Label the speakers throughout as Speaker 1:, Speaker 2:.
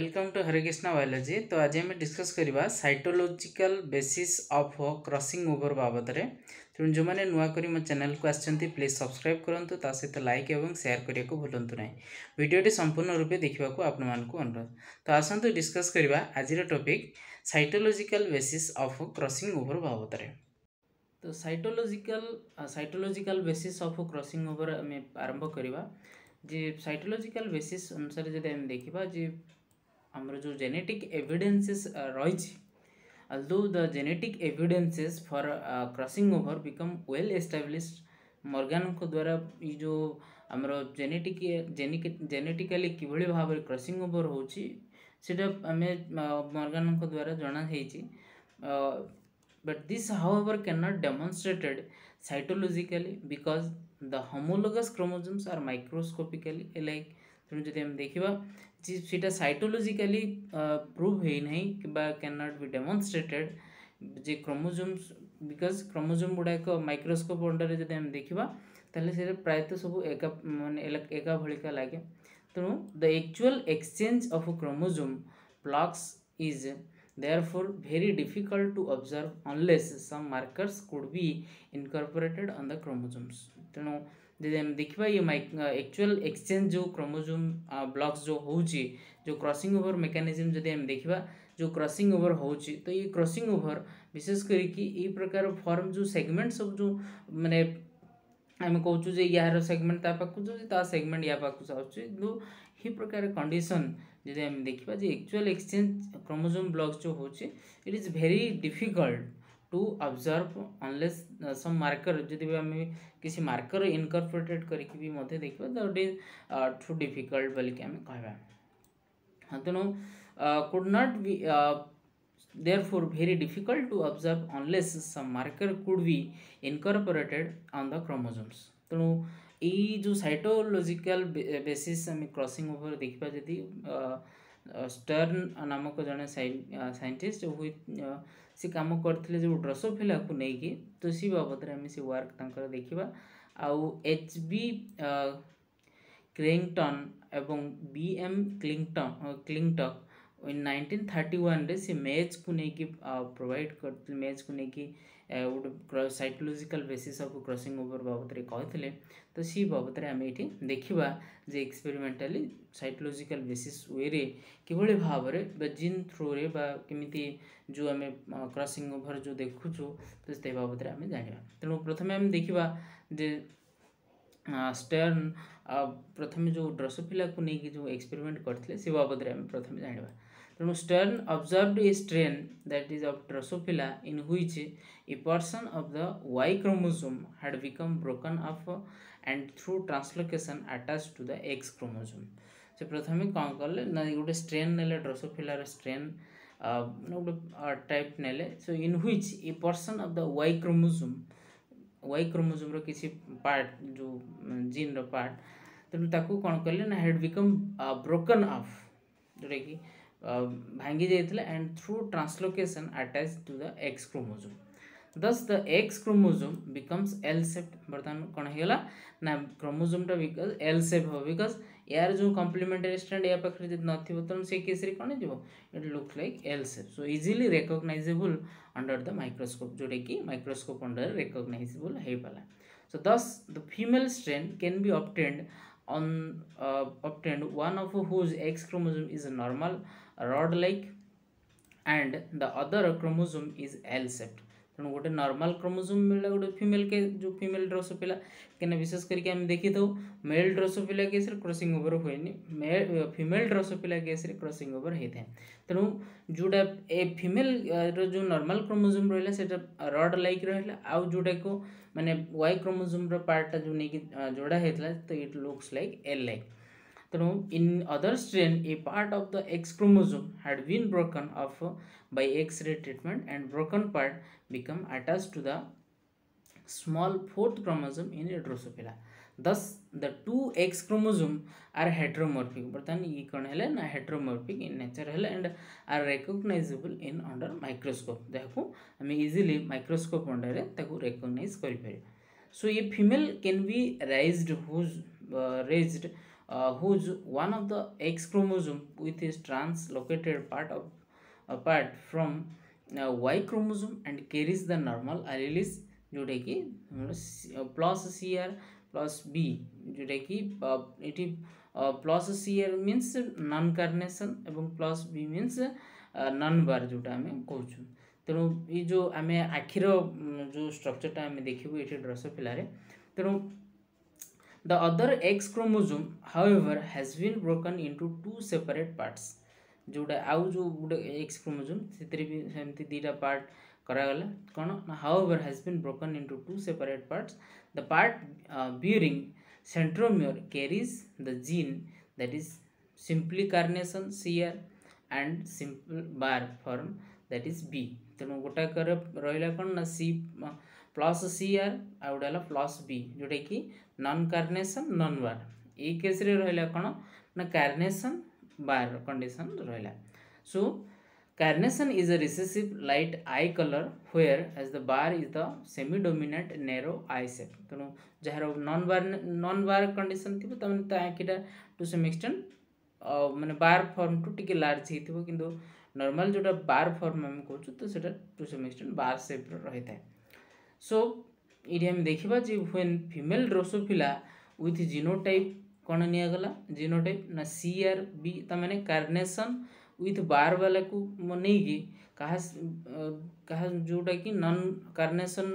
Speaker 1: Welcome to Hare Krishna biology. तो आज आम डिस्कस करवा cytological basis of crossing over बाबद में। तेणु जो मैंने नुआ करी मो चैनल को आसछन्ती प्लीज सब्सक्राइब करूँ, ता सहित लाइक और शेयर करने को भूलु ना। वीडियोटी संपूर्ण रूपे देखा आपण मानक अनुरोध। तो आसतु डिस्कस करवा आज topic cytological basis of crossing over बाबद में। तो cytological basis of crossing over आम आरंभ करवा। जे साइटोलॉजिकल बेसिस अनुसार जब आम देखा जे आमर जो जेनेटिक एविडेंसेस रही, although the genetic evidences for crossing over become well established, Morgan को द्वारा ये जो आमर जेनेटिकली किभली भाव में क्रॉसिंग ओवर होची सेटा आमे मॉर्गन को द्वारा जना हेची। But this however cannot demonstrated cytologically because the homologous chromosomes are microscopically alike। तेणु जब हम देखा सीटा साइटोलॉजिकली प्रूव है नहीं कि कैन नॉट बी डेमोन्स्ट्रेटेड जे क्रोमोजोम्स बिकज क्रोमोजोम गुड़ाक माइक्रोस्कोप अंडर जब हम देखा ताले प्रायतः सब एका भलिका लगे। तेणु the actual exchange of chromosome blocks is therefore very difficult to observe unless some markers could be incorporated on the chromosomes। तेणु जब हम देखा ये एक्चुअल एक्सचेंज जो क्रोमोजोम ब्लॉक्स जो होची, जो क्रॉसिंग ओवर मेकानिज्म जब हम देखा जो क्रॉसिंग ओवर होची, तो ये क्रॉसिंग ओवर विशेष करके ये प्रकार फॉर्म जो सेगमेंट सब जो माने आम कहूँ जे यार सेगमेंट ता पाखु ता सेगमेंट या पाखु जाऊँ ही प्रकार कंडीशन जब हम देखा जे एक्चुअल एक्सचेंज क्रोमोजोम ब्लॉक्स जो होची it is very difficult to observe unless some marker जदि भी आम किसी मार्कर इनकॉर्पोरेटेड करके भी मध्य देखा दैट इज टू डिफिकल्ट बोलिक आम कहवा। तेणु could not be therefore very difficult to observe unless some marker could be incorporated on the chromosomes। तेणु ये जो साइटोलॉजिकल बेसिस आम क्रॉसिंग ओवर देखा जदि स्टर्न नामक जड़े साइंटिस्ट से काम करते जो ड्रोसोफिला को लेकिन, तो सी बाबद आम से वर्क तंकर देखा। आउ HB क्लिंगटन एवं BM क्लिंगटक इन 1931 रे से मैच को लेकिन प्रोवाइड करते मैच को लेकिन गोटे cytological basis of crossing over बाबद में कहते। तो सी बाबद आम ये देखा जे एक्सपेरिमेंटाली साइटोलॉजिकल बेसिस वे रे किभली भाव में जीन थ्रू रे केमिति जो आम क्रॉसिंग ओवर जो देखुचु तो से बाबद आम जाना। तेणु प्रथम आम देखा जे स्टर्न प्रथम जो ड्रोसोफिला को लेकिन जो एक्सपेरिमेंट करते से बाबद आम प्रथम जाना। तेणु stern observed a strain that is of Drosophila in which a portion of the Y chromosome had become broken off and through translocation attached to the X chromosome। से प्रथम कौन कले ना गोटे स्ट्रेन नेले ड्रोसोफिला स्ट्रेन गोटे type नेले so in which a portion of the Y chromosome रो किसी पार्ट जो जीन रो पार्ट तेणु ताकू कौन कले ना हैड बिकम ब्रोकन ऑफ जोटा कि भांगी जाइथिला and through translocation attach to the X chromosome. thus the X chromosome becomes L shaped। बर्तमान कौन हेला ना क्रोमोसोम बिकज L शेप हो बिकज यार जो कॉम्प्लीमेंटरी स्ट्रैंड या पाखरे जब नथिबो तो से केस रे कोन जिवो it looks like L shape. So easily recognisable under the microscope Jote कि माइक्रोस्कोप अंडर रिकॉग्नाइजेबल हे पाला। सो thus the female strand can be obtained one of whose X chromosome is normal rod like and the other chromosome is L shaped। तेणु गोटे normal chromosome मिला गोटे female के जो female Drosophila क्या विशेष करके आम देखी था male Drosophila case crossing over हुए female Drosophila case crossing over होता है। तेणु जोटा ए फीमेल जो नॉर्मल क्रोमोसोम रहा है रड लाइक रहा आउ जोटा को माने वाई क्रोमोसोम पार्टा जो नहीं जोड़ा होता तो it looks like L like. तेणु in other strain a part of the X chromosome had been broken off by X-ray treatment and broken part become attached to the small fourth chromosome in Drosophila। thus the two X chromosome are heteromorphic। बर्तमान ये कौन है ना heteromorphic in nature है and are recognizable in under microscope। देखो हमें easily microscope under ताको recognize करि पारे। so ये female can be raised whose one of the X chromosome with its translocated apart from Y chromosome and carries the normal alleles जोटा कि plus C R plus B जोटा कि ये plus C R means non carnation एवं plus B means non bar जोटा आम कहूँ तेणु ये जो आम आखिर जो स्ट्रक्चरटा आम देखू ये ड्रोसोफिला तेणु the other X chromosome however has been broken into two separate parts जोटा आउ जो गोटे X chromosome से भी सेमती दीटा पार्ट करागला कौन however has been broken into two separate parts the part bearing centromere carries the gene that is simply carnation CR and simple bar form that is B तेणु गोटा कर रहा कौन ना C प्लस सी आर आउटा plus B जोटा कि non carnation non बार ये केस रे रहा कौन ना कार्नेसन बार कंडीशन रहा so carnation is a recessive light eye colour whereas the bar is the semi dominant narrow eye shape तेणु जार नॉन बार कंडीशन थी तो आँखिटा टू सम एक्सटेंट माने बार फॉर्म टू टिके लार्ज हो किंतु normal जोटा बार फॉर्म आम कहूँ तो सेटा to some extent bar shape रही है सो ये हम देखा जे when female Drosophila with genotype कौन निगला जीनोटाइप ना CRB तमाने कार्नेसन विथ बार वाला को नहीं कहा जोटा कि नॉन कार्नेसन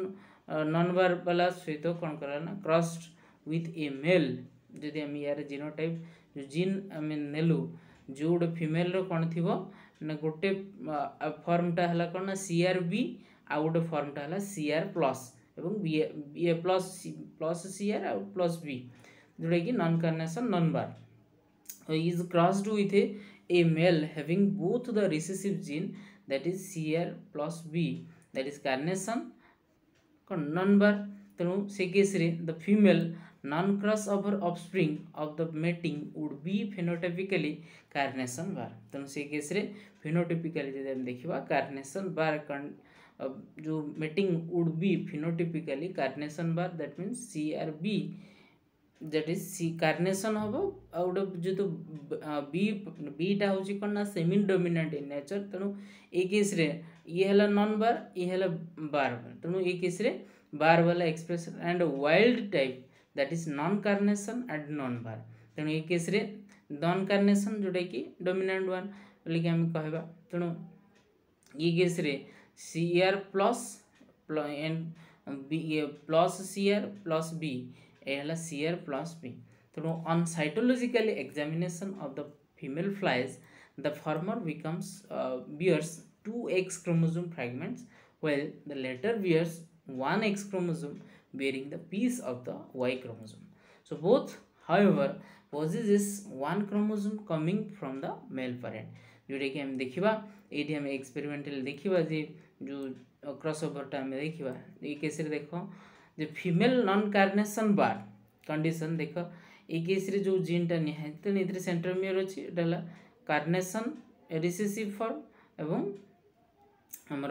Speaker 1: नॉन बार वाला सहित कौन करा ना क्रॉस्ड विथ ए मेल जदि आम यार जीनोटाइप जो जीन आम नेलु जो गोटे फीमेल रो कौन थी ना गोटे फॉर्मटा है कौन ना CRB आउ गोटे फॉर्मटा है CR प्लस एवं बी प्लस CR आउ प्लस बी जोटा कि non carnation non bar is crossed with a male having both the recessive gene that is CR plus B that is carnation non bar तेणु से case रे the female non cross over offspring of the mating would be phenotypically carnation bar तेणु से case रे phenotypically जब हम देखिबा carnation bar जो mating would be phenotypically carnation bar that means CRB that is C carnation हम गोटे जो तो बीटा हूँ कौन ना सेमी डोमिनेंट इन नेचर तेणु ये केस रे ये है नॉन बार ये है बार तेणु ये केस रे बार वाला expression and wild type that is non carnation and non bar तेणु ये केस रे नॉन कार्नेसन जोटा कि डोमिनेंट वन बोलिक आम कहवा तेणु ये केस रे CR plus plus CR plus B है CR प्लस B तेणु on cytologically examination of the female flies the former becomes bears 2 X chromosome fragments while the latter bears 1 X chromosome bearing the piece of the Y chromosome. So both however possesses 1 chromosome coming from the male parent जोटा कि हम देखा ये हम experimental देखा जे जो क्रॉसओवरटा आम देखा ये केस देख जो female non carnation bar condition देख ये केस जो जीनटा निहाय तेणु ये सेंट्रोमियर अच्छी एटा कार्नेसन रिसेसिव फॉर्म एवं हमर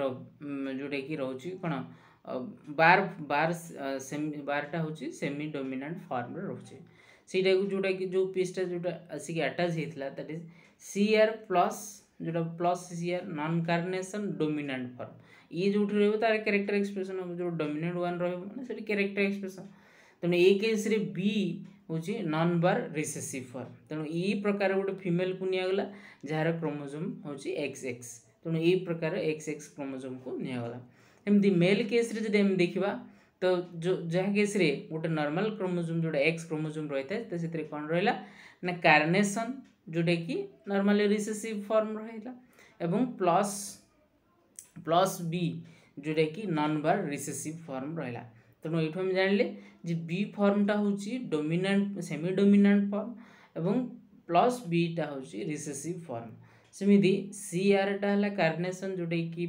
Speaker 1: जोटा कि रोचे कौन बार बार सेमी बारटा हूँ सेमी डोमिनेंट फॉर्म रोचे सीटा को जोटा कि जो पीसटा जोटा आसिक अटैच होता दैट इज CR प्लस जोटा plus CR non carnation dominant form ये जो रही तार कैरेक्टर एक्सप्रेशन हम जो डोमिनेंट वन रही कैरेक्टर एक्सप्रेशन तेणु ये केस रे बी हूँ नॉन बार रिसेसिव फॉर्म तेणु ये प्रकार गोटे फीमेल को निगला जार क्रोमोजोम हूँ XX तेणु ये प्रकार XX क्रोमोजोम को निगला एमती मेल केस रे जब देखा तो जो जहाँ केस रे गोटे नॉर्मल क्रोमोजोम जोटा X क्रोमोजोम रही है तो से कौन रहा ना कार्नेसन जोटा कि नॉर्मली रिसेसिव फॉर्म रहा एवं प्लस प्लस B जोटा कि नॉन बार रिसेसिव फॉर्म रहा तेणु ये हम जानिले जे B फॉर्मटा हूँ डोमिनेंट सेमी डोमिनेंट फॉर्म एवं प्लस Bटा हूँ रिसेसिव फॉर्म सेमती CRटा है कार्नेसन जोटा कि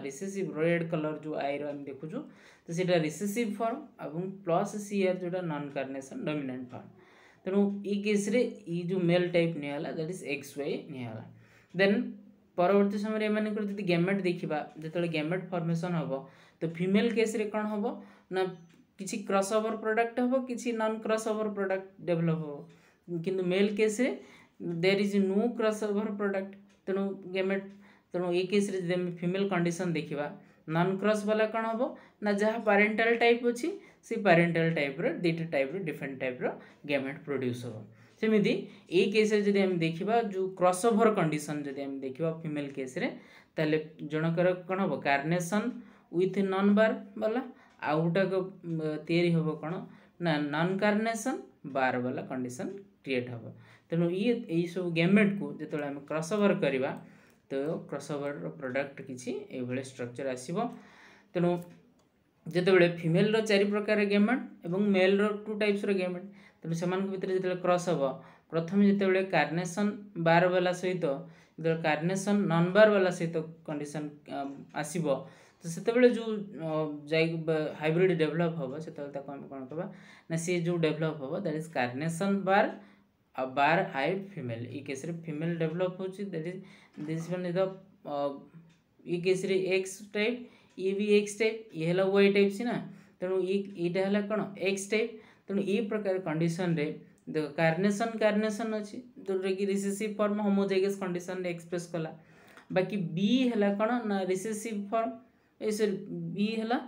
Speaker 1: रिसेसिव रेड कलर जो आई आम देखु तो सीटा रिसेसिव फॉर्म एवं प्लस CR जोटा नॉन कार्नेसन डोमिनेंट फॉर्म तेणु ये केस रे ये जो मेल टाइप निगला दैट इज XY निगला देन परवर्ती समय एम जब गैमेट देखा जो गैमेट फॉर्मेशन हम तो फीमेल केस रे कौन हम ना किसी क्रॉसओवर प्रोडक्ट हम किसी नॉन क्रॉसओवर प्रोडक्ट डेभलप हो किंतु मेल केस रे there is no cross over product तेणु गेमेट तेणु ये केस रे जदि फीमेल कंडीशन देखिबा नॉन क्रॉस वाला कौन हम ना जहाँ पारेंटाल टाइप अच्छी से पारेंटाल टाइप दुईटा type different type gamete produce हो सेमती ये केस रे जदि हम देखिबा जो क्रॉस ओवर कंडीशन जदि हम देखिबा फीमेल केस रे ताले जनकर कौन हम कार्नेसन विथ नॉन बार वाला आउ गोटा तैयारी हम कौन ना नॉन कार्नेसन बार वाला कंडीशन क्रिएट हम तेणु ये सब गेमेट को जो आम क्रॉस ओवर करवा तो क्रॉस ओवर प्रोडक्ट किसी ये स्ट्रक्चर आसो तेणु जितेबाला फिमेल चारि प्रकार गेमेट और मेल टू टाइप्स गेमेट तेणु से भितर जो क्रॉस हम प्रथम जितेबाला कार्नेसन बार वाला सहित जो कार्नेसन नॉन बार वाला सहित कंडीशन आसो तो से जो हाइब्रिड डेभलप हम से कौन कहवा ना सी जो डेभलप हम that is carnation bar bar I female ये केस फीमेल डेभलप हो दिस वन इज द ये केस एक्स टाइप ये भी एक्स टाइप ये है वाई टाइप सी ना तेणु यहाँ है कौन एक्स टाइप तेणु ये प्रकार कंडीशन रे देख कार्नेसन कार्नेसन अच्छी जोटा कि रिसेसिव फॉर्म होमोजाइगस कंडीशन रे एक्सप्रेस कला बाकी बी है कौन ना रिसेसिव फॉर्म ए बी है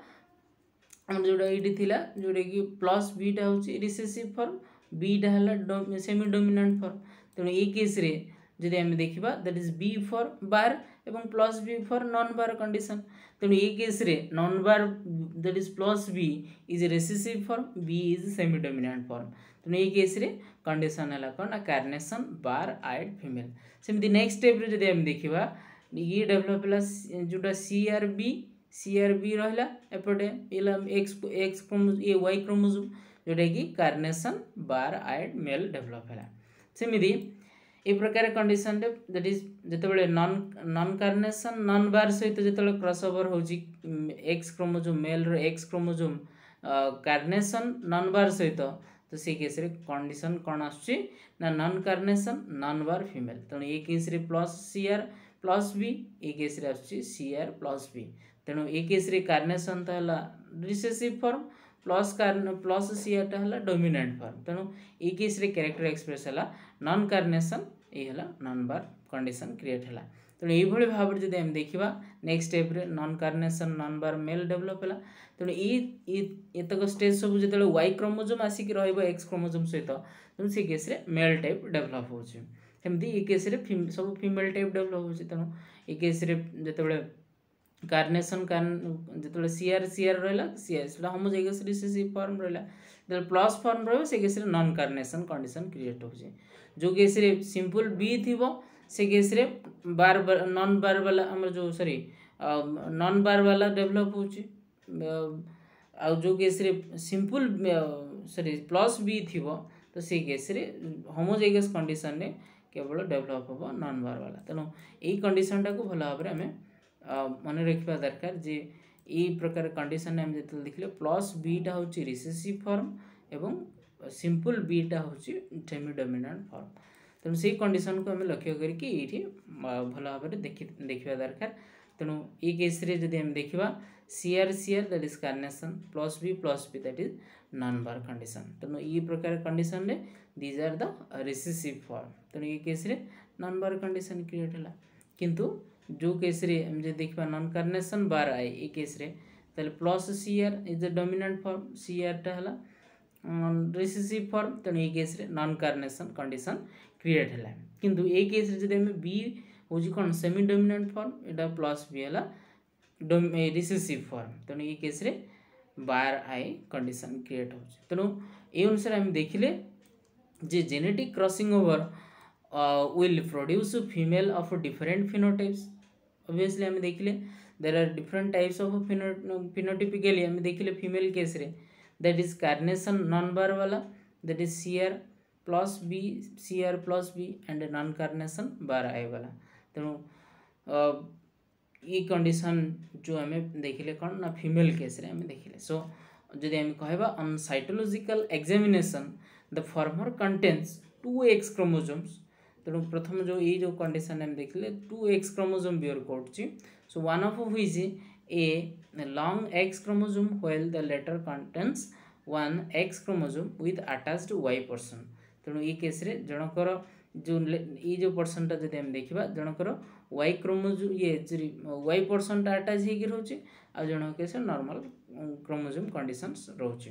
Speaker 1: जोटा ये जोटा कि प्लस बीटा हूँ रिसेसिव फॉर्म बीटा है सेमी डोमिनेंट फॉर्म तेणु ये केस रे जदि आम देखा that is B for bar एवं plus B for non bar condition तेणु ये केस रे non bar that is plus B is recessive form B is semi dominant form तेणु ये केस रे कंडीशन है कौन ना कार्नेसन बार आइड फीमेल सेमती नेक्स्ट स्टेप रे जदि आम देखा ये डेभलप है जोटा सी आर बी रहा एपटे एक्स क्रोमोजोम ये वाई क्रोमोजोम जोटा कि carnation bar eyed male develop है सेमती ये प्रकार कंडीशन दैट इज जितेबाला नॉन कार्नेसन नॉन बार सहित जो क्रॉस ओवर हो एक्स क्रोमोजोम मेल रो X chromosome carnation non bar सहित तो से केस रे कंडीशन कौन आसुची ना non carnation non bar female तेणु ये केस रे plus C R plus B ये केस रे आसुची सी आर प्लस बी तेणु ये केस रे कार्नेसन तो है recessive form plus C R टा है डोमिनेंट फॉर्म तेणु ये केस रे कैरेक्टर एक्सप्रेस है नॉन कार्नेसन ये है नॉन बार कंडीशन क्रिएट है तेणु ये भाव में जब देखा नेक्स्ट स्टेप रे नॉन कार्नेसन नॉन बार मेल डेभलप है तेणु येतक स्टेज सब जो वाई क्रोमोजोम आसिक एक्स क्रोमोजोम सहित तेणु से केस रे मेल टाइप डेभलप होमती ये केस रे सब फीमेल टाइप डेभलप हो तेणु ये केस रे जो कार्नेसन जो सीआर रहा सीआर होमोजाइगस रिसेसिव फॉर्म रहा जो प्लस फॉर्म रही case non carnation condition create हो जो केस रे सिंपल बी थी से केस रे बार नॉन बार वाला आम जो सॉरी नॉन बार वाला डेभलप हो जो केस रे सिंपल सॉरी प्लस बी थी तो से केस रे होमोजाइगस कंडीशन रे केवल डेभलप हम नॉन बार वाला तेणु यही कंडीशन टाक भल भाव में आम मन रखा दरकार जे ये प्रकार कंडीशन आम जो देखिले प्लस बीटा हूँ रिसेसिव फॉर्म एवं सिंपल बीटा हूँ सेमी डोमिनेंट फॉर्म तेणु से कंडीशन को आम लक्ष्य करके भल भाव में देखा दरकार तेणु ये केस रे जदि आम देखा CR that is carnation plus B that is non bar condition तेणु ये प्रकार कंडीशन रे these are the recessive form तेणु ये केस रे नॉन बार कंडीशन क्रिएट है किंतु जो केस रे हम जो देखा नॉन कार्नेसन बार आई ये केस रे ताले plus C R is the dominant form C R टा है रिसेसिव फॉर्म तेणु ये केस रे नॉन कार्नेसन कंडीशन क्रिएट है किंतु ये केस रे जदि बी हूँ कौन सेमी डोमिनेंट फॉर्म यहाँ प्लस बी है रिसेसिव फॉर्म तेणु ये केस रे बार आई कंडीशन क्रिएट हो तेणु ये अनुसार आम देखिले जे genetic crossing over will produce female of different phenotypes obviously आम देखिले there are different types of phenotypically आम देखिले female case रे that is carnation non bar वाला that is CR plus B and non carnation bar I वाला तेणु ये condition जो आम देखिले कौन ना फीमेल केस रे आम देखिले सो जदि आम कहबा on cytological examination the former contains 2x chromosomes तेणु प्रथम जो ये जो कंडीशन आम देखिले 2x क्रोमोसोम बियर कर so one of which a long x chromosome while the latter contains 1x chromosome with attached y portion तेणु ये केस रे जनकर जो पर्सन टा जदि हम देखिबा जनकर वाई क्रोमोजोम ये वाई पर्सन टा अटैच हेकि रहउची आ जन केस नॉर्मल क्रोमोजोम कंडीशंस रहउची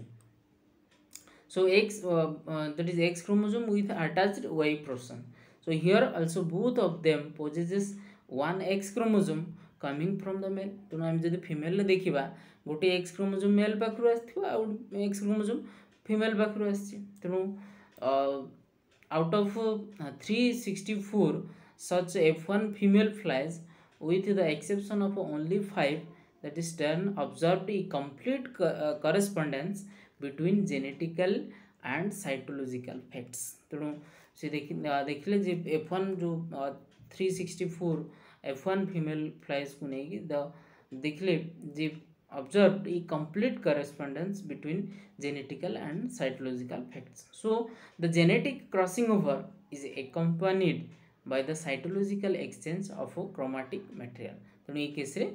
Speaker 1: so x that is x chromosome with attached y portion so here also both of them possesses one x chromosome coming from the male तेणु आम जब female देखा गोटे एक्स क्रोमोजोम मेल पाखु आउ x chromosome female पाखु तेणु out of 364 such F1 female flies with the exception of only 5 that is 10 observed a complete correspondence between genetical and cytological facts तेणु से देखिले जे F1 जो 364 F1 female flies को नहीं the देखिले जे observed a complete correspondence between genetical and cytological facts. So, the genetic crossing over is accompanied by the cytological exchange of chromatic material. तेणु ये case रे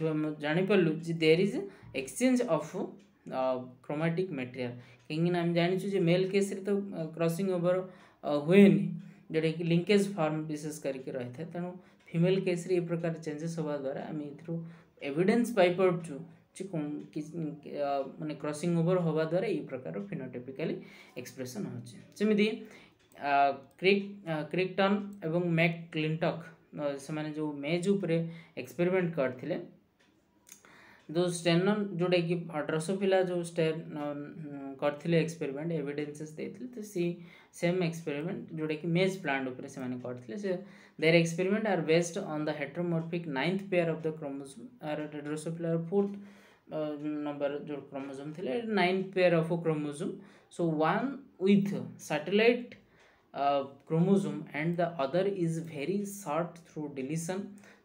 Speaker 1: हम जानी पार्लु जे there is exchange of chromatic material कहीं आम जानी मेल केस रे तो क्रॉसिंग ओवर हुए जोटा कि लिंकेज फॉर्म विशेष करके रही है तेणु फीमेल केस रे प्रकार चेंजेस होगा द्वारा आम ए एविडेंस पाई पार्चु माने क्रॉसिंग ओवर होगा द्वारा ये प्रकार फिनोटाइपिकली एक्सप्रेशन होचे सेमिति क्रिक्टन एवं मैकक्लिंटक से माने जो मेज उपरे एक्सपेरिमेंट करथिले जो स्टेनन जोटा कि ड्रोसोफिला जो स्टेन करथिले एक्सपेरिमेंट एविडेंसेस देथिले तो सी सेम एक्सपेरिमेंट जोटा कि मेज प्लांट उपरे से माने करथिले से their experiment are based on the heteromorphic 9th pair of the chromosome आर ड्रोसोफिला 4th नंबर जो क्रोमोसोम थिले 9th pair of chromosome so one with satellite chromosome and the other is very short through deletion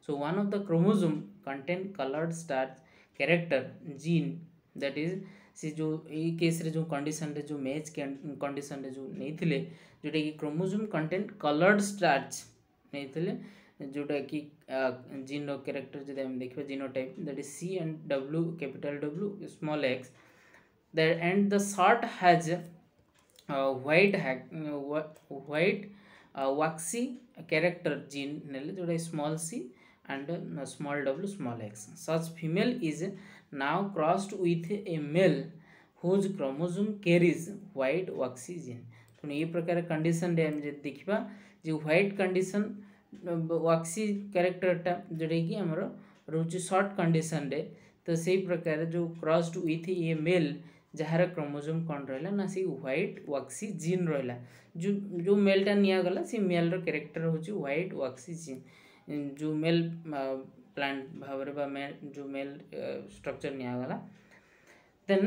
Speaker 1: so one of the chromosome contain colored starch character gene that is से जो ये case रे जो condition रे जो match condition रे जो नहीं थिले जोटा कि क्रोमोसोम कंटेंट कलर्ड स्टार्च नहीं थिले जोटा कि जीन रो कैरेक्टर जदि हम देखबा genotype that is C and W capital W small X that and the short has white waxy character gene nele जोटा small c and small w small x such female is now crossed with a male whose chromosome carries white waxy gene तो ये प्रकार condition रे हम जे देखबा जे white condition waxy character टा जोटा कि हमर रोची शॉर्ट कंडीशन रे तो सेही प्रकार जो क्रॉस्ड विथ ए मेल जहार क्रोमोसोम कौन रहा ना सी व्हाइट वाक्सी जीन रहा जो मेलटा निया गला सी मेल रो कैरेक्टर होची व्हाइट वाक्सी जीन जो मेल प्लांट भावरे बा जो मेल स्ट्रक्चर निया गला then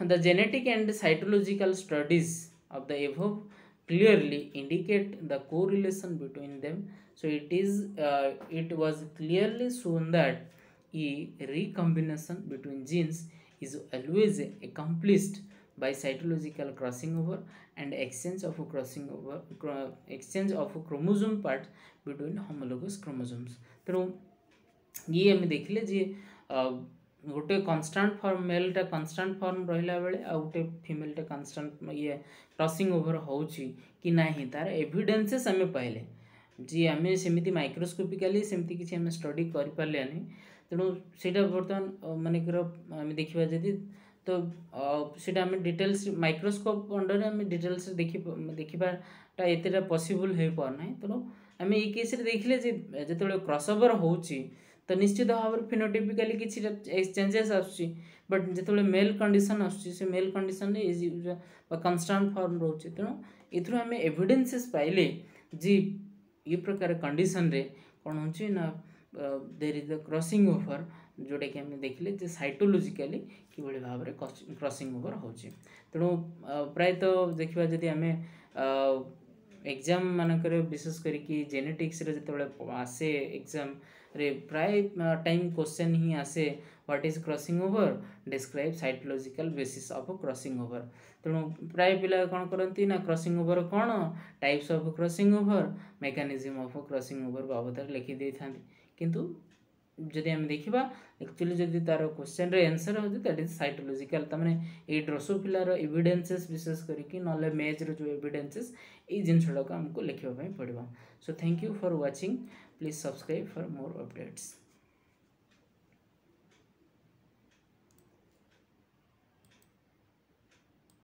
Speaker 1: the genetic and cytological studies of the above clearly indicate the correlation between them so it was clearly shown that a recombination between genes is always accomplished by cytological crossing over and exchange of chromosome parts between homologous chromosomes तेणु ये आम देखिले जे गोटे constant form मेलटा constant form रहिला बेले आ गोटे फीमेलटा constant ये crossing over होउची कि नाही तार एविडेंसेस आम पाइले जी आम सेमिति माइक्रोस्कोपिकली सेमिति किछि आम स्टडी करि पारलेनी तेणु सेटा बर्तमान मानेकर आम देखा जदि तो सेटा आम डिटेल्स माइक्रोस्कोप अंडर आम डिटेल्स देखिबाटा एतेटा पॉसिबल हो पारना तेणु आम ये केस देखिले जे जेतेबेले क्रॉसओवर होउची तो निश्चित भाव फिनोटाइपिकली किछि चेंजेस आसुची बट जेतेबेले मेल कंडीशन आसुची से मेल कंडीशन रे कन्स्टांट फॉर्म रोचे तेणु एथरो आम एविडेंसेस पाइले जी ये प्रकार कंडीशन रे कौन होची ना there is the crossing over जोटा कि आम देखिले जे साइटोलॉजिकली कि भाव में क्रॉसिंग ओवर होची तेणु प्रायतः देखा जदि आम एग्जाम मानक विशेष करके जेनेटिक्स रे जेतेबेले आसे एग्जाम रे प्राय टाइम क्वेश्चन ही आसे what is crossing over describe cytological basis of crossing over तेणु प्राय पिला कौन करती ना क्रॉसिंग ओवर कौन types of crossing over mechanism of crossing over बाबद लिखि दे था किंतु जदि आम देखा एक्चुअली जदि तार क्वेश्चन आंसर हो दैट इज साइटोलॉजिकल तमाने ये ड्रोसोफिलार एविडेंसेस विशेष करके नले मेज रो जो एविडेंसेस ये जिनसटा को हमको लिखा पड़ो. So thank you for watching. Please subscribe for more updates.